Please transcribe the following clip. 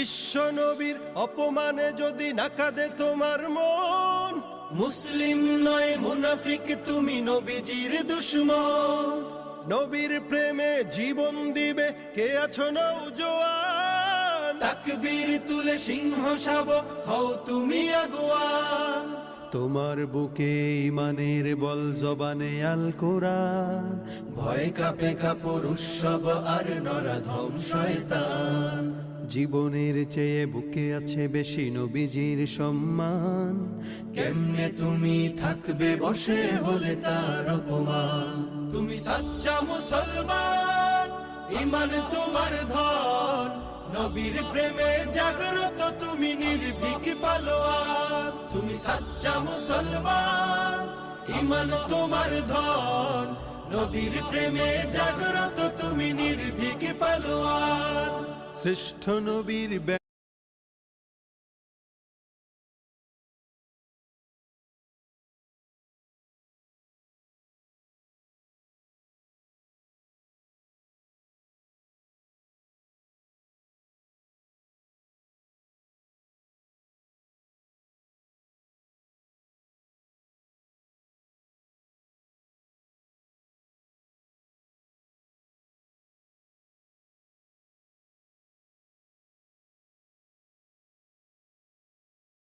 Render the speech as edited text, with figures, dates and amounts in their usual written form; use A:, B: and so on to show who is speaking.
A: বিশ্ব নবীর অপমানে যদি না কাঁদে তোমার মন, মুসলিম নয় মুনাফিক তুমি নবীজির দুশমন। নবীর প্রেমে জীবন দিবে কে আছো নওজোয়ান, তাকবীর তুলে সিংহ শাবক হও তুমি আগুয়ান। তোমার বুকে ইমানের বল জবানে আল কোরআন, ভয় কাঁপে কাপড় উৎসব আর নরাধম শয়তান। জীবনের চেয়ে বুকে আছে বেশি নবীজির সম্মান, কেমনে তুমি থাকবে বসে হলে তার অপমান। তুমি সাচ্চা মুসলমান, ইমান তোমার ধন, নবীর প্রেমে জাগ্রত তুমি নির্ভীক পালোয়ান। তুমি সাচ্চা মুসলমান, ইমান তোমার ধন, নবীর প্রেমে জাগ্রত তুমি নির্ভীক পালোয়ান। শ্রেষ্ঠ নবীর